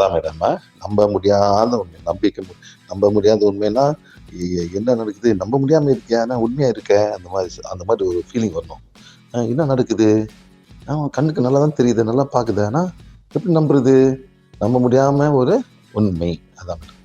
அதான் மேடம், நம்ப முடியாத உண்மை, நம்ப முடியாத உண்மைன்னா என்ன நடக்குது, நம்ப முடியாம இருக்கியா, நான் உண்மையா இருக்கேன், அந்த மாதிரி ஒரு ஃபீலிங் வரணும். என்ன நடக்குது, கண்ணுக்கு நல்லா தான் தெரியுது, நல்லா பாக்குது, ஆனா எப்படி நம்புறது, நம்ப முடியாம ஒரு உண்மை. அதான் மேடம்.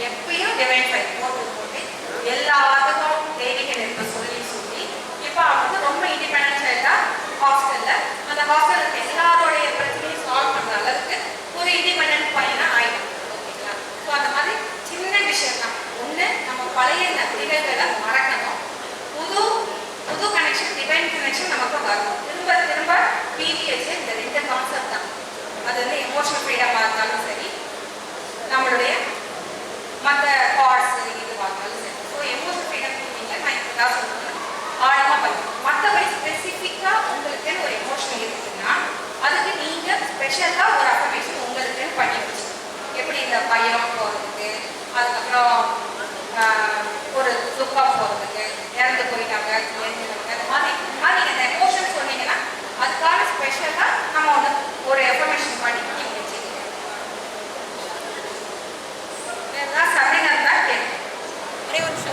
எப்பயும் டிவைன் ஃபைட் போட்டு எல்லாத்துக்கும் தேவைகள் இருக்க சொல்லி இப்போ அவங்க ரொம்ப இண்டிபெண்டன்ஸ் ஆயிட்டா ஹாஸ்டல்ல. அந்த ஹாஸ்டலுக்கு எல்லாரோடைய பிரச்சனையும் சால்வ் பண்ற அளவுக்கு ஒரு இண்டிபெண்டன்ட் பையனா ஆயிடும். ஓகேங்களா? ஸோ அந்த மாதிரி சின்ன விஷயம் தான். ஒன்று, நம்ம பழைய நிகழ்வுகளை மறக்கணும். புது கனெக்ஷன், டிவைன் கனெக்ஷன் நமக்கு வரணும். திரும்ப திரும்ப பிடிஎஸ் இந்த 2 கான்செப்ட் தான். அது வந்து எமோஷனல் ஃப்ரீடமாக இருந்தாலும் சரி, நம்மளுடைய மற்ற கார்ட்ஸ் இதுவாக இருந்தாலும் சரி. ஸோ எமோஷனல் ஃப்ரீடம் நீங்கள் நான் இப்போ தான் சொல்லணும், ஆழமாக பண்ணணும். மற்றபடி ஸ்பெசிஃபிக்காக உங்களுக்குன்னு ஒரு எமோஷன் இருக்குதுன்னா அதுக்கு நீங்கள் ஸ்பெஷலாக ஒரு அஃபர்மேஷன் உங்களுக்குன்னு பண்ணி வச்சுக்கணும். எப்படி இந்த பயம் போகிறதுக்கு, அதுக்கப்புறம் ஒரு துக்கம் போகிறதுக்கு, இறந்து போயிட்டாங்க, அந்த மாதிரி இந்த எமோஷன் சொன்னீங்கன்னா அதுக்கான ஸ்பெஷலாக நம்ம ஒன்று ஒரு எஃபர்மேஷன் பண்ணி நீங்கள் வச்சுக்கோங்க.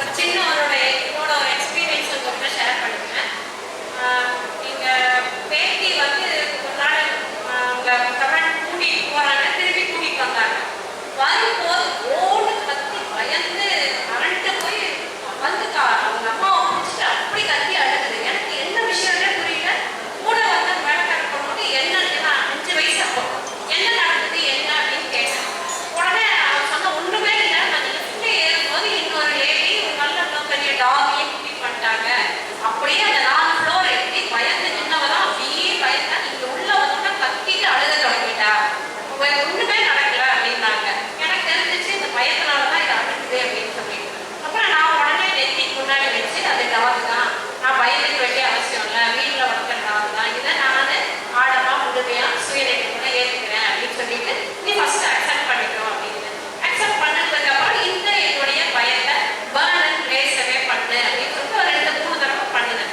ஒரு சின்ன என்னோட ஒரு எக்ஸ்பீரியன்ஸ் உங்கள்கிட்ட ஷேர் பண்ணிக்கிறேன். எங்கள் பேட்டி வந்து ஒரு நாள் அவங்க கமெண்ட் கூட்டிகிட்டு போகிறாங்க, திருப்பி கூட்டிகிட்டு வந்தாங்க. வரும்போது ஓடு கத்தி பயந்து அரண்டு போய் வந்துட்டா. அவங்க அம்மாவை பிடிச்சிட்டு அப்படி கத்தி அழுகுது. எனக்கு என்ன விஷயம்னே புரியல. கூட வந்து வேலைக்கார பொண்ணு என்ன 5 வயசு அப்போ என்ன நடக்குது என்ன அப்படின்னு கேட்டேன். உடனே அவன் சொன்ன ஒன்றுமே இல்லை, நான் லிஃப்ட்ல ஏறும்போது இன்னொரு லேடி நல்ல பெரிய டாகையும் கூட்டிட்டு பண்ணிட்டாங்க. அப்படியே அந்த 4 ஃப்ளோர் ஏறி பயந்து நின்னவதான் அப்படியே பயந்தா இங்க உள்ள வந்தோன்னா கத்திட்டு அழுக தொடங்கிட்டா. ஒண்ணுமே நடக்கல அப்படின்னாங்க. எனக்கு தெரிஞ்சிச்சு இந்த பயத்தினாலதான் இது அழுகுது அப்படின்னு சொல்லிட்டு. அப்புறம் நான் உடனே நெத்திக்கு முன்னாடி வச்சு அது டாக் தான், நான் பயந்துக்க வேண்டிய அவசியம் இல்லை, வீட்டில் வளர்க்குற டாக் தான், இதை நான் ஆழமா முழுமையா சுயநேற்றத்துல ஏற்றுக்கிறேன் அப்படின்னு சொல்லிட்டு நீ ஃபர்ஸ்ட் அக்செப்ட் பண்ணிக்கிறோம் அப்படின்னு. அக்செப்ட் பண்ணதுக்கு அப்புறம் இந்த என்னுடைய பயத்தை பர்ன் அண்ட் ப்ளேஸவே பண்ணு அப்படின்னு சொல்லிட்டு ஒரு 2-3 தடவை பண்ணினேன்.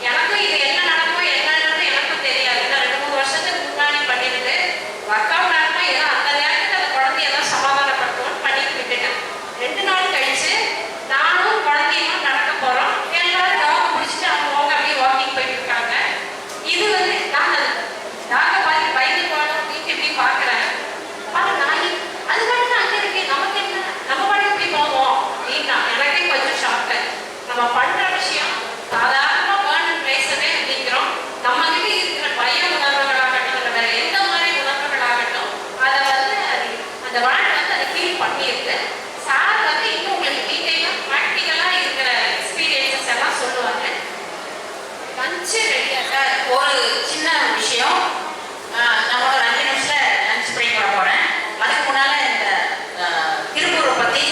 எனக்கும் இது என்ன நடக்கும் என்னன்றது எனக்கும் தெரியாது. நான் 2-3 வருஷத்துக்கு முன்னாடி பண்ணிட்டு ஒர்க் அவுட் ஆகுமா ஏதோ அந்த நேரத்துக்கு அந்த குழந்தைய ஏதோ சமாதானப்படுத்தணும்னு பண்ணிட்டு விட்டுட்டேன். 2 நாள் கழிச்சு நானும் குழந்தையும் நடக்க போறோம். எல்லாரும் டாக் பிடிச்சிட்டு அவங்க அப்படியே வாக்கிங் போயிட்டு இருக்காங்க. இது வந்து டாக பார்த்து பயந்து போகணும் அப்படின்னு எப்படி பார்க்குறேன். நாய் அதுக்காக அங்கே இருக்கேன், நமக்கு என்ன, நம்ம பாட்டு எப்படி போவோம் அப்படின்னா எனக்கே கொஞ்சம் ஷாக்கு. நம்ம பண்ற விஷயம் சாதாரணமாக பர்ன் அண்ட் ப்ளேஸவே அப்படிங்கிறோம். நம்ம கிட்ட இருக்கிற பய உணர்வுகளாகட்டும் இல்லை வேற எந்த மாதிரி உணர்வுகளாகட்டும் அதை வந்து அந்த வாழ்க்கை வந்து அதை ஃபீல் பண்ணியிருக்கு. சார் வந்து இன்னும் உங்களுக்கு டீட்டெயிலாக ப்ராக்டிக்கலாக இருக்கிற எக்ஸ்பீரியன்சஸ் எல்லாம் சொல்லுவாங்க. லஞ்சு ரெடியா சார்? ஒரு சின்ன விஷயம், நான் ஒரு 5 நிமிஷத்துல லஞ்ச் பிரேக் பண்ண போறேன். அதுக்கு முன்னால இந்த திருப்பூரை பத்தி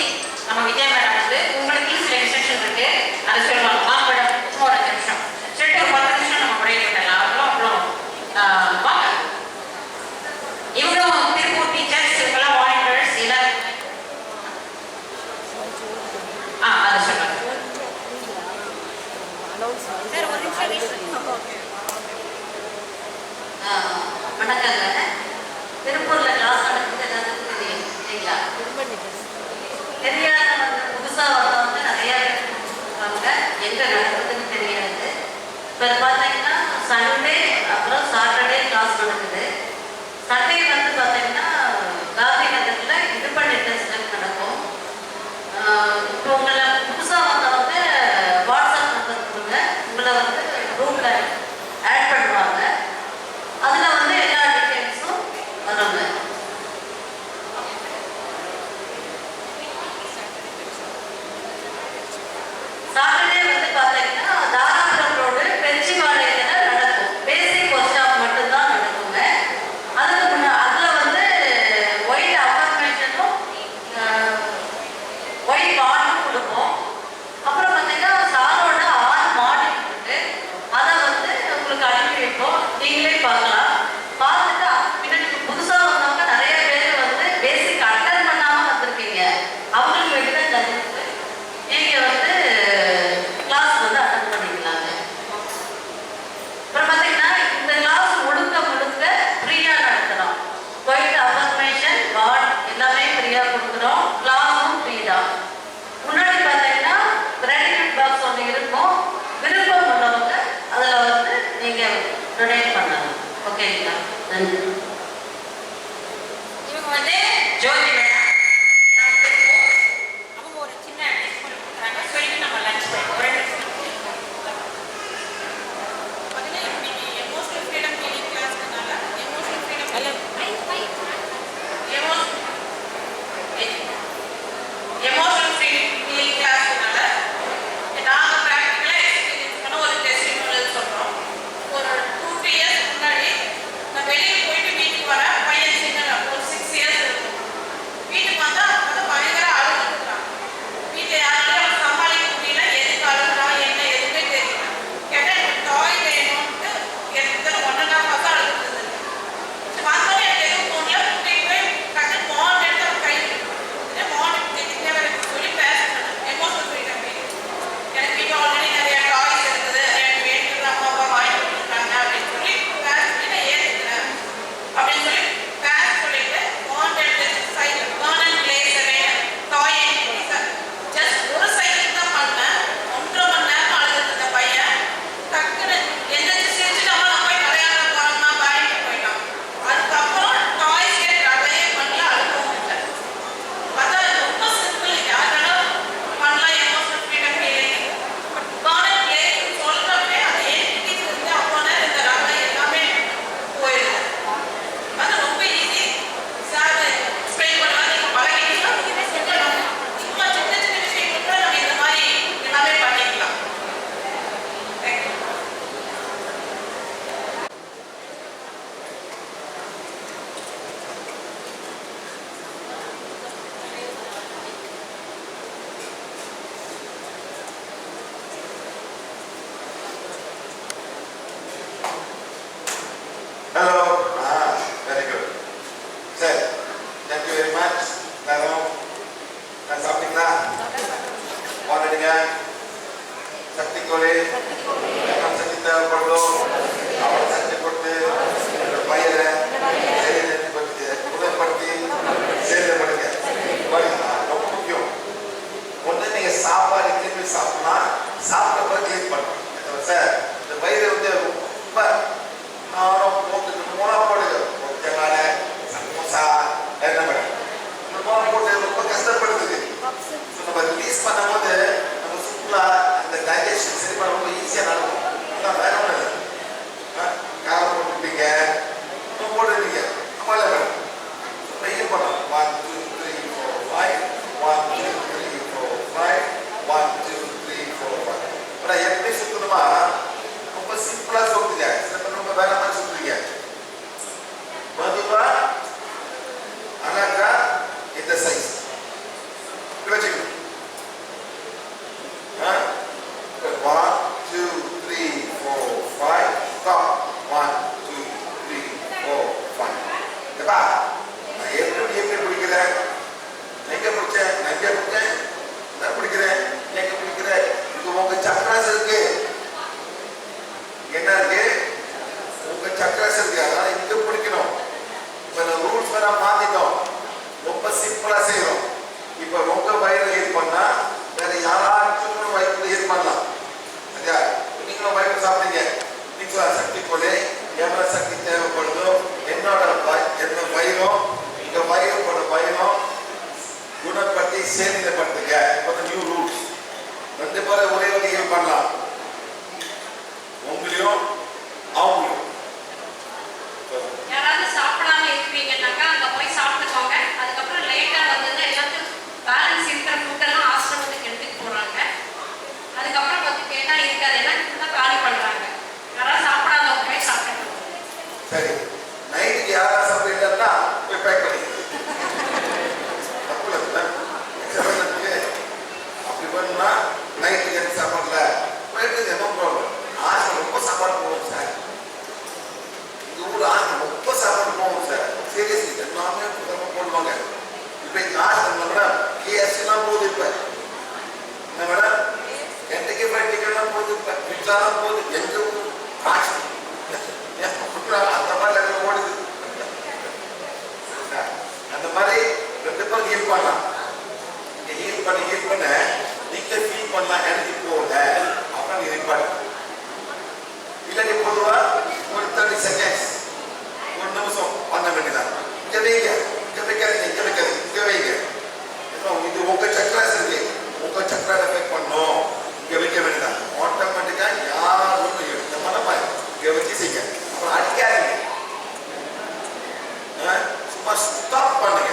நம்ம விஜயா மேடம் வந்து உங்களுக்கு சில இன்ஸ்ட்ரக்ஷன் இருக்கு, அதை சொல்லுவாங்க. வாங்க மேடம், சும்மா ஒரு 5 நிமிஷம் சொல்லிட்டு ஒரு 10 நிமிஷம் நம்ம பிரேக் பண்ணலாம். அப்புறம் வாங்க. இவங்களும் திருப்பூர் டீச்சர்ஸ், இவங்கெல்லாம் வாலண்டியர்ஸ், எல்லாரும் அட்மாஸ்பியரா மாத்திட்டோம். ரொம்ப சிம்பிளா செய்யறோம். இப்ப உங்க வயிறு ஹீல் பண்ணா வேற யாராச்சும் வயிற்று ஹீல் பண்ணலாம். சரியா? நீங்களும் வயிற்று சாப்பிட்டீங்க, நீங்களா சக்தி போல எவ்வளவு சக்தி தேவைப்படுதோ என்னோட என்ன வயிறும் இங்க வயிறோட வயிறும் குணப்படுத்தி சேமிக்கப்படுத்துங்க. நியூ ரூல்ஸ் 2 பேரும் ஒரே ஒரு ஹீல் பண்ணலாம், உங்களையும் அவங்களையும். யாராவது சாப்பிடாம இருப்பீங்கன்னாக்கா அங்க போய் சாப்பிட்டுக்கோங்க. அதுக்கப்புறம் லேட்டா வந்து எல்லாத்தையும் பேலன்ஸ் இருக்கிற ஃபுட்டெல்லாம் ஆசிரமத்துக்கு எடுத்துட்டு போறாங்க. அதுக்கப்புறம் வந்து கேட்டா இருக்காது, ஏன்னா ஃபுல்லா காலி பண்றாங்க. யாராவது சாப்பிடாதவங்க போய் சாப்பிட்டுக்கோங்க. சரி, நைட்டுக்கு யாரா சாப்பிட்டீங்கன்னா போய் பேக் பண்ணி அப்படி பண்ணா நைட்டுக்கு எனக்கு சாப்பாடுல போயிட்டு என்ன ப்ராப்ளம். ஆசை ரொம்ப சாப்பாடு போவோம் சார், இந்த ஊர் ஆசை ரொம்ப சாப்பாடு போவோம் சார். சீரியஸ்லி எல்லாமே போடுவாங்க. இப்ப இந்த ஆசை மேடம் கேஎஸ்லாம் போகுது, இப்ப என்ன மேடம் கெண்டக்கி ஃப்ரைட் சிக்கன்லாம் போகுது, இப்ப பிட்சாலாம் போகுது. எங்க ஊர் ஆசை அந்த மாதிரி லெவலில் ஓடுது. அந்த மாதிரி 2 பேரும் ஹீல் பண்ணலாம். ஹீல் பண்ண நீங்க ஃபீல் பண்ணலாம், எனர்ஜி போகல அப்புறம் நீ ரிப்பார்ட் இல்லை. நீ பொதுவா ஒரு 30 செகண்ட்ஸ் 1 நிமிஷம் பண்ண வேண்டியதான். இங்க வைங்க, இங்க வைக்காதீங்க, இங்க வைக்காதீங்க, இங்க வைங்க. இது உங்க சக்கராஸ் இருக்கு, உங்க சக்கரா எஃபெக்ட் பண்ணும். இங்க வைக்க வேண்டியதான். ஆட்டோமேட்டிக்கா யாரும் இந்த மனமா இங்க வச்சு செய்யுங்க. அப்புறம் அடிக்காதீங்க, சும்மா ஸ்டாப் பண்ணுங்க.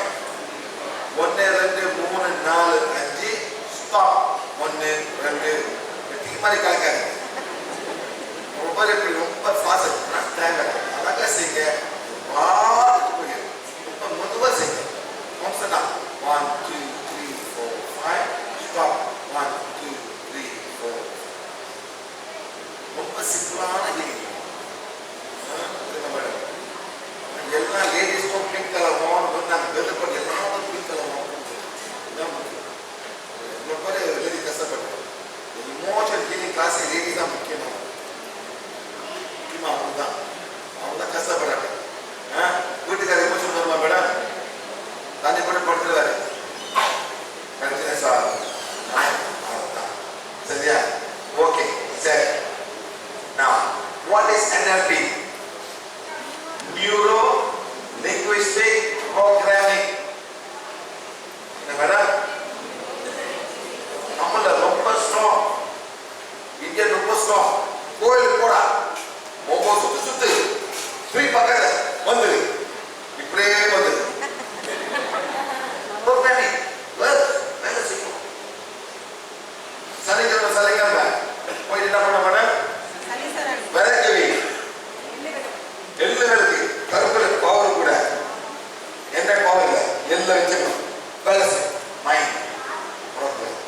1 2 3 4 5 ஸ்டாப். 1 2 வெட்டி மாதிரி கலக்காதீங்க. ரொம்ப ஃபாஸ்ட் தேவை அழகா செய்யுங்க. பார்த்துட்டு போய் ரொம்ப மெதுவாக செய்யுங்க. 1 2 3 4 5 ஸ்டாப். 1 2 3 4. ரொம்ப சிம்பிளான ஹீலிங். மேடம் எல்லாம் லேடிஸ்க்கும் பிங்க் கலர் வாங்கணும், நாங்கள் வெள்ளப்பட்டு எல்லாரும் பிங்க் கலர் வாங்கணும். இவ்வளோ பேர் எழுதி கஷ்டப்பட்டோம். இமோஷனல் ஹீலிங் கிளாஸ் லேடிஸ் தான் முக்கியமாக தான். அவங்க தான் கஷ்டப்படுறாங்க. வீட்டுக்கார எமோஷன் வருமா மேடம்? தண்ணி கூட படுத்துருவாரு, சார் சரியா? ஓகே சரி. Now, what is NLP? Neuro Linguistic Programming. என்ன மேடம்? நம்மள ரொம்ப ஸ்ட்ராங், இந்தியன் ரொம்ப ஸ்ட்ராங். கோயிலுக்கு போடா, ஒவ்வொரு சுத்து பக்கத்துல வந்து இப்படியே வந்து ப்ரோக்ராமிங் வேலை செய்யும். சனிக்கிழமை போயிட்டு என்ன பண்ண மேடம்? விளக்கவி எள்ளு விளக்கு, கருப்பில் பவர் கூட என்ன பவர் இல்லை, எள்ள வச்சுக்கணும். வேலை செய்யும் mind program.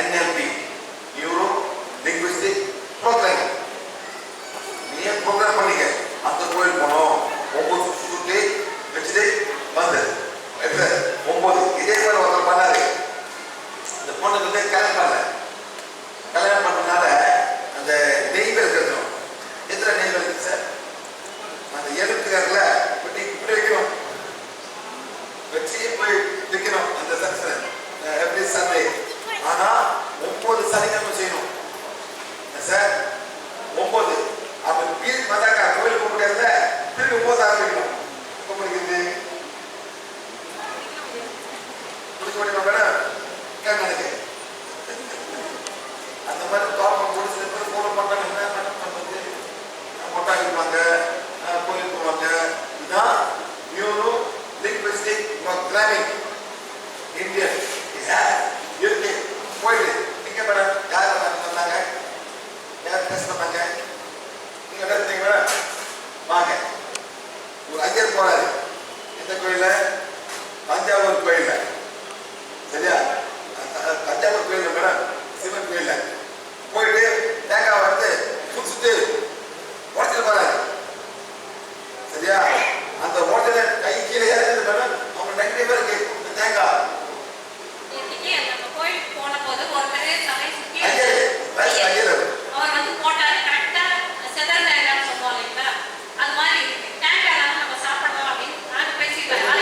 NLP neuro linguistic programming. நீ ப்ரோக்ராம் பண்ணிக்க. அந்த கோயில் போனோம், 9 சுற்றி வச்சுட்டு வந்து 9 இதே மாதிரி ஒருத்தர் பண்ணாரு. இந்த பொண்ணுக்கு வந்து கல்யாணம் பண்ணனால அந்த நெய் இருக்கணும். எத்தனை நெய் இருக்கு சார்? அந்த எழுத்துக்காரில் இப்படி வைக்கணும், வச்சு போய் வைக்கணும் அந்த சர்ச்சனை எப்படி சண்டே. ஆனா 9 சனிக்கிழமை செய்யணும் சார். 9 அப்ப பீஸ் பார்த்தாக்கா கோயில் போக முடியாதுல, திருப்பி 9 ஆரம்பிக்கணும். இப்போ முடிக்கிறது முடிக்க முடியுமா மேடம்? எனக்கு அந்த மாதிரி ப்ராப்ளம் முடிச்சு ஃபாலோ பண்ணாங்க. என்ன மேடம் பண்ணுறது? மொட்டா இருப்பாங்க, கோயில் போவாங்க. இதுதான் நியூரோ லிங்குவிஸ்டிக் ப்ரோக்ராமிங். இந்தியன் இருக்கு போயிடு. நீங்க மேடம் யார் பண்ணாங்க? யார் டெஸ்ட் பண்ணாங்க? நீங்க எடுத்தீங்க மேடம் வாங்க. ஒரு ஐயர் போறாரு. எந்த கோயில? தஞ்சாவூர் கோயில. சரியா? தஞ்சாவூர் கோயில மேடம், சிவன் கோயில போயிட்டு தேங்காய் வந்து சுட்டு உடச்சிட்டு போறாரு. சரியா? அந்த ஓட்டல கை கீழே இறங்குது மேடம். அவங்க நெகட்டிவா இருக்கு தேங்காய். கோயிலுக்கு போன போது ஒருத்தர் தலை சுத்தி ஐயர் அவர் வந்து போட்டாரு. கரெக்டா செதர் தேங்காய்னு சொல்லுவாங்க இல்லைங்களா, அது மாதிரி இருக்கு. தேங்காய் நம்ம சாப்பிடலாம் அப்படின்னு நாங்கள் பேசிக்கலாம்.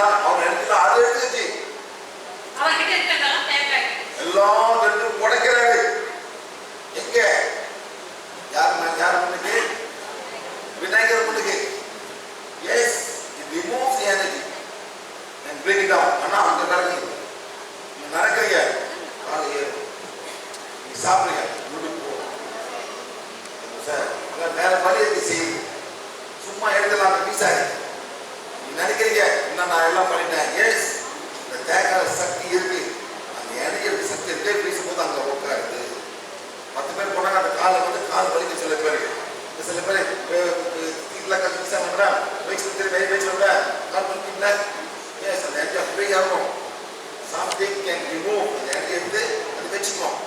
எல்லாம் அவங்க எடுத்துட்டு அதை எடுத்துக்கிச்சு அவர்கிட்ட இருக்கிறதெல்லாம் தேங்காய். எல்லாம் எடுத்து உடைக்கிறாரு. எங்க யார் முன்னுக்கு? விநாயகர் முன்னுக்கு. Yes, it removes the energy and bring it down. ஆனா அங்க நடக்குது. நீங்க நடக்கிறீங்க, காலை ஏறும். நீங்க சாப்பிடுறீங்க, வீட்டுக்கு போகும். சார், வேற வழி இருக்கு செய்யுது. சும்மா எடுத்துலாம் வீசாது. நீங்க நினைக்கிறீங்க, இன்னும் நான் எல்லாம் பண்ணிட்டேன். எஸ், இந்த தேங்காய் சக்தி இருக்கு. அந்த எனர்ஜி சக்தி இருக்கே, பேசும்போது அங்க உட்காருது. 10 பேர் போனாங்க, அந்த காலை வந்து கால் வலிக்கு சில பேர் வீட்டில் கற்று வீசா பண்ணுறா வயசு திரும்பி வயசு விட கால் பண்ணிட்டீங்களா? எஸ், அந்த எனர்ஜி ஃப்ரீ ஆகும். Something can remove. அந்த எனர்ஜி எடுத்து அது வச்சுக்கணும்.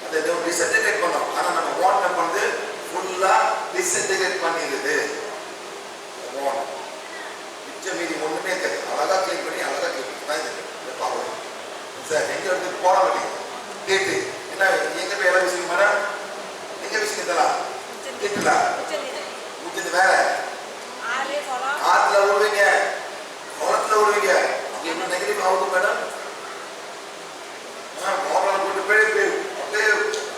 அதை டிசன்டிகிரேட் பண்ணோம். ஆனால் நம்ம வாட்டர் வந்து ஃபுல்லாக டிசன்டிகிரேட் பண்ணிடுது. வாட்டர் மிச்சம் மீதி ஒன்றுமே தெரியும். அழகாக க்ளீன் பண்ணி அழகாக க்ளீன் பண்ணி தான் இந்த ப்ராப்ளம். சார் எங்கே எடுத்து போட மாட்டேங்குது. கேட்டு என்ன எங்கே போய் எல்லாம் விஷயம் மேடம்? எங்கே விஷயம் தரலாம்? கேட்டுல ஊற்றுது வேற ஆற்றுல விடுவீங்க, குளத்துல விடுவீங்க. அப்படி என்ன நெகட்டிவ் ஆகுது மேடம்? மோபலம் போட்டு போய் அப்படியே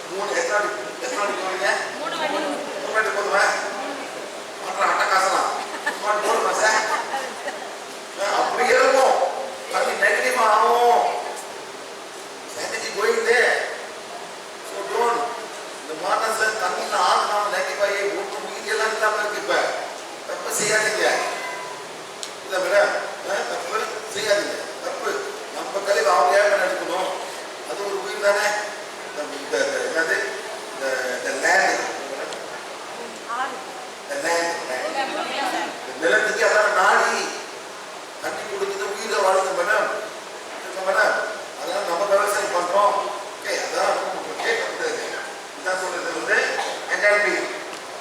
3 எத்தனை போவீங்க? 3 வாட்டி போதுமா? மாற்ற அட்டை காசலாம் போடுமா சார்? அப்படி இருக்கும். அது நெகட்டிவ் ஆகும். எனர்ஜி போயிடுது. ஸோ டோன்ட் இந்த மாதம் தண்ணியில் ஆகலாம் நெகட்டிவாகி ஒன்று உயிரெல்லாம் இல்லாமல் இருக்கு. இப்போ தப்பு செய்யாதீங்க. இதை விட தப்பு செய்யாதீங்க. தப்பு நம்ம கழிவு அவங்க ஏன் எடுக்கணும்? அது ஒரு உயிர் தானே. என்னது நிலத்துக்கு அதான் நாடி தண்ணி கொடுக்குது, உயிரை வாழ்த்து மேடம். மேடம் அதெல்லாம் நம்ம விவசாயம் பண்றோம். ஓகே, அதான் கேட்கக்கூடாது. இதான் சொல்றது வந்து NLP,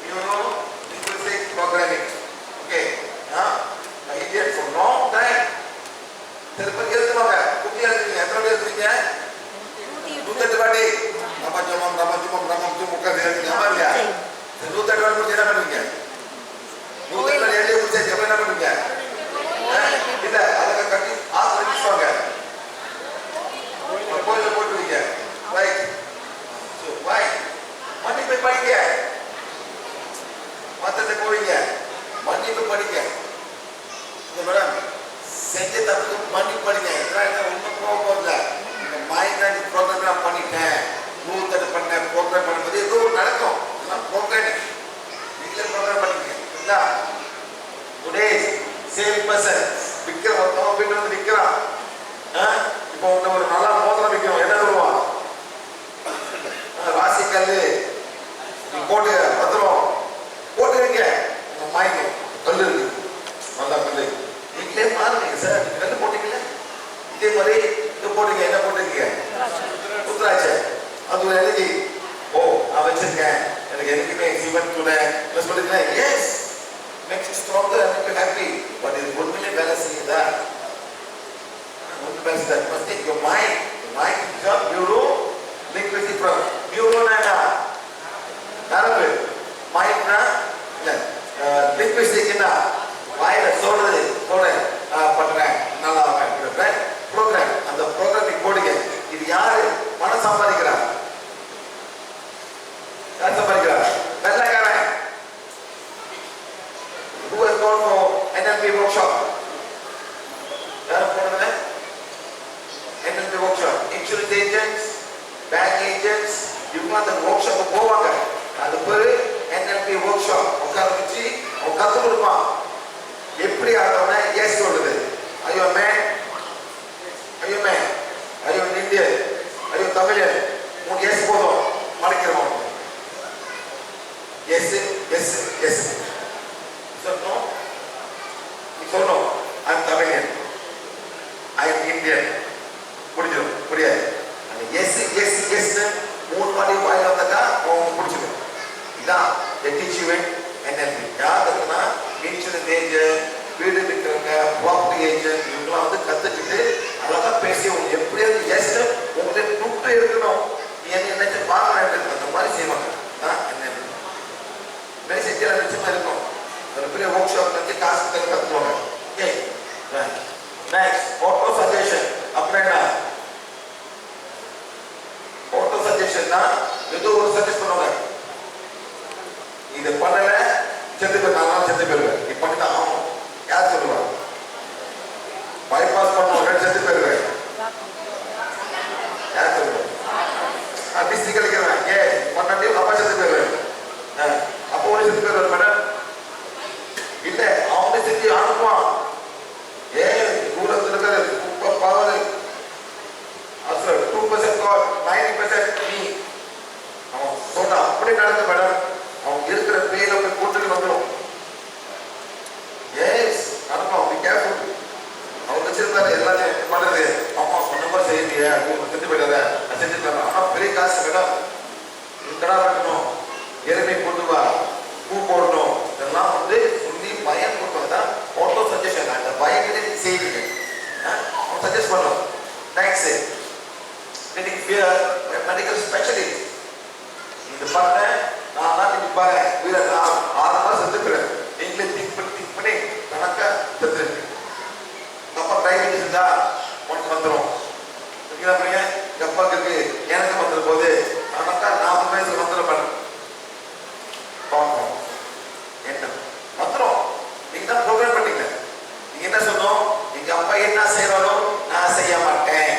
neuro linguistic programming. Okay, Indian for long time. Tirupati எழுதுவாங்க, குட்டியா இருக்கீங்க. எத்தனை பேர் இருக்கீங்க? 108 வாட்டி ரமஜுமம் உட்காந்து எழுதுங்க இல்லையா? 108 வாட்டி முடிச்சு என்ன பண்ணுவீங்க? 108 வாட்டி எழுதி முடிச்சாச்சு அப்புறம் என்ன பண்ணுவீங்க? இல்ல அதை கட்டி ஆத்துல வீசுவாங்க, கோயில போட்டுருவீங்க. ரைட். ஸோ வை மன்னிப்பு படிக்க, மற்றதை போவீங்க, மன்னிப்பு படிக்க. இந்த மேடம் செஞ்ச தப்புக்கு மன்னிப்பு படிக்க. ஒன்றும் போக போகல. இந்த மைண்ட் ப்ரோக்ராம் பண்ணிட்டேன், 108 பண்ணேன், ப்ரோக்ராம் பண்ணும்போது ஏதோ நடக்கும். இதெல்லாம் ப்ரோக்ராமிங். நீங்களே ப்ரோக்ராம் பண்ணிக்க. இல்லையா? டுடே சேம் பர்சன் விற்கிறான். ஒருத்தவங்க வீட்டில் வந்து விற்கிறான். இப்போ ஒன்று ஒரு நல்லா மோதிரம் விற்கிறோம். என்ன சொல்லுவான்? ராசிக்கல் நீ போட்டு பத்திரம் போட்டுருங்க. உங்க மைண்ட் கல் இருக்கு, நல்லா கல். நீங்களே பாருங்க சார், கல் போட்டீங்கல்ல, இதே மாதிரி இது போட்டுங்க. என்ன போட்டுருக்கீங்க? புத்துராட்சை. அது ஒரு எனர்ஜி. ஓ நான் வச்சிருக்கேன், எனக்கு எனக்குமே சிவன் துணை ப்ளஸ் பண்ணிருக்கேன். எஸ், நெக்ஸ்ட் ஸ்ட்ராங்கர் எனக்கு ஹாப்பி. பட் இது ஒன்றுமே வேலை செய்யுதா? ஒன்று வேலை செய்யுதா? First think your mind. Mind is neuro linguistic program. நியூரோனா என்ன? நரம்பு. மைண்ட்னா இல்ல லிங்குவிஸ்டிக் என்ன? வாயில சொல்றது பண்றேன் நல்லா ப்ரோக்ராம். அந்த ப்ரோக்ராமிங் போடுங்க. இது யாரு பணம் சம்பாதிக்கிறார்? யார் சம்பாதிக்கிறார்? வெள்ளைக்காரன். Who has gone for NLP workshop? யாரும் போனதுல NLP workshop. Insurance agents, bank agents, இவங்க அந்த workshop போவாங்க. அது பேரு NLP workshop. உட்கார வச்சு அவங்க கத்து கொடுப்பான். எப்படி ஆடவன எஸ் சொல்லுது. ஐயோ மேன், ஐயோ மேன், ஐயோ இந்தியன், ஐயோ தமிழன். உனக்கு எஸ் போதும், மறைக்கிறோம். எஸ் எஸ் எஸ் சொல்லணும். நீ சொல்லணும் ஐ எம் தமிழன், ஐ எம் இந்தியன். புரிஞ்சிடும்? புரியாது. அந்த எஸ் எஸ் எஸ் 3 வாட்டி வாயில வந்தாக்கா அவங்க பிடிச்சிடும். இதான் டீச்சிங் NLP. யாருக்குன்னா இன்சூரன்ஸ் ஏஜென்ட், வீடு விற்கிறவங்க, ப்ராப்பர்ட்டி ஏஜென்ட், இவங்களாம் வந்து கற்றுக்கிட்டு அழகாக பேசி அவங்க எப்படியாவது எஸ் உங்களுக்கு துட்டு இருக்கணும். நீ என்ன நினைச்சு பார்க்கணும், அந்த மாதிரி செய்வாங்க. NLP மேலே செஞ்சால் நிச்சயமாக இருக்கும். ஒரு பெரிய ஒர்க் ஷாப் வந்து காசு கற்றுக்குவாங்க. Okay, next auto suggestion. அப்புறம் என்ன? ஆட்டோ சஜஷன்னா ஏதோ ஒரு சஜஸ்ட் பண்ணுவாங்க. இது பண்ணல செத்து போய் 4 நாள் செத்து போயிருவேன், நீ பண்ணிதான் ஆகும். யார் சொல்லுவா? பைபாஸ் பண்ணுவோம் செத்து போயிருவேன், யார் சொல்லுவா? டிஸ்ட்ரிக் கழிக்கிறேன், ஏ பண்ணாட்டி அப்பா செத்து போயிருவேன், அப்போ ஒன்று செத்து போயிருவார் மேடம். இல்ல அவனே செஞ்சு அனுப்புவான். தூரத்தில் இருக்கிற குப்பை பவர் 2% God 90% நீ. அவன் சொல்றான் அப்படி நடந்த மேடம். அவன் இருக்கிற பேரை போய் கூட்டுக்கு வந்துடும். எஸ் அனுப்பம், பி கேர்ஃபுல். அவன் வச்சிருப்பாரு எல்லாத்தையும் பண்றது. அம்மா சொன்ன மாதிரி செய்யலையே, செஞ்சு போயிடாத, நான் செஞ்சு தரேன். ஆனா பெரிய காசு மேடம். கடா வெட்டணும், எருமை கொண்டு வா, பூ போடணும், இதெல்லாம் வந்து சொல்லி பயம் கொடுப்பதுதான் ஆட்டோ சஜஷன். அந்த பயத்திலே செய்யுங்க. அவன் சஜஸ்ட் பண்ணும். Next getting fear medical specialist. இது பண்ண நான் தான் இப்படி பாரு வீர 6 மாதம் செத்துக்கிறேன். நீங்களே திங்க் பண்ணி கணக்கா செத்துருக்கு. அப்பா டைமிங் இருந்தா உனக்கு வந்துடும். எங்க அப்பாவுக்கு எனக்கு வந்துடும் போது கணக்கா 40 வயசுல வந்துடும் மேடம். பார்ப்போம் என்ன வந்துடும். நீங்க தான் ப்ரோக்ராம் பண்ணீங்க. நீங்க என்ன சொன்னோம்? எங்க அப்பா என்ன செய்யறாரோ நான் செய்ய மாட்டேன்.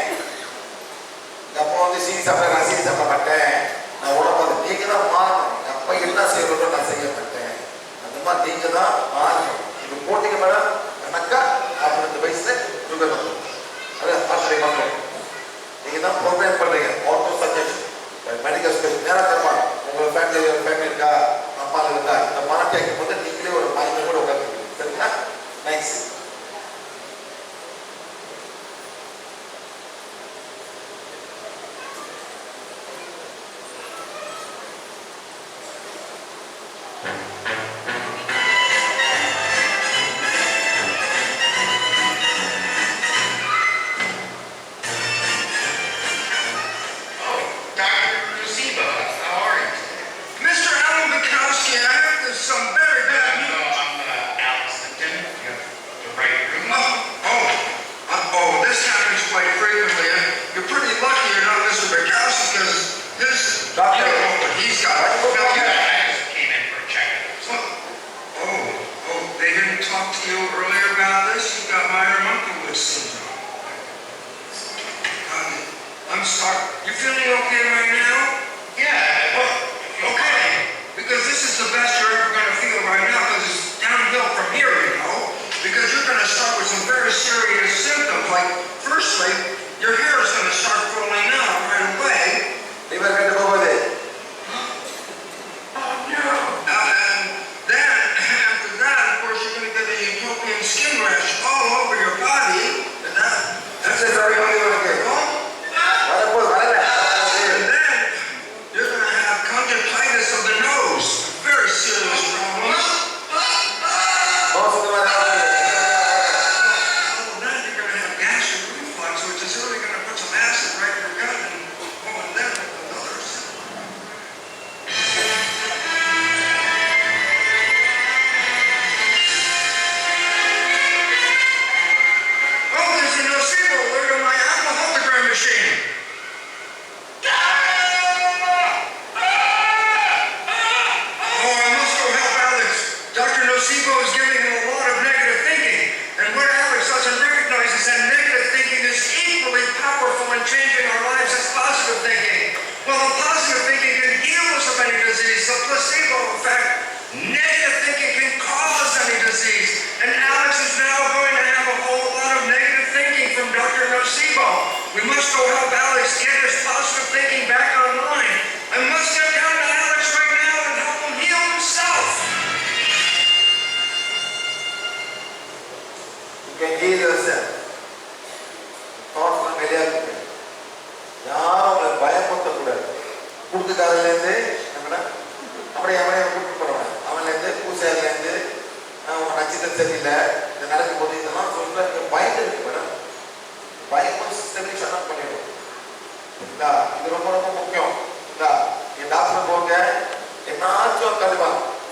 எங்க அப்பா வந்து சீனி சாப்பிட, நான் சீனி சாப்பிட மாட்டேன். நான் உடம்பு நீங்க தான் மாறணும். எங்க அப்பா என்ன செய்யறதோ நான் செய்ய மாட்டேன். அந்த மாதிரி நீங்க தான் மாறணும். இப்ப போட்டீங்க மேடம் கணக்கா 40 வயசுல சுகர் வந்துடும். அது ஆச்சரிய பண்ணும். நீங்க தான் ப்ரோக்ராம் பண்றீங்க. Auto suggestion medical special. நேரம் தரமா உங்க ஃபேமிலி இருக்கா, அப்பா இருக்கா, இந்த மனம் கேட்கும் போது நீங்களே ஒரு மைண்ட் கூட உட்காந்துருக்கீங்க. சரிங்களா? நெக்ஸ்ட்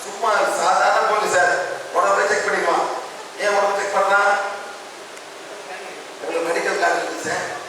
சும்மா சாதாரண போலீஸ் சார் உடம்பு செக் பண்ணிக்கலாம். ஏன் உடம்பு செக் பண்ணலாம்? பேசுனேன்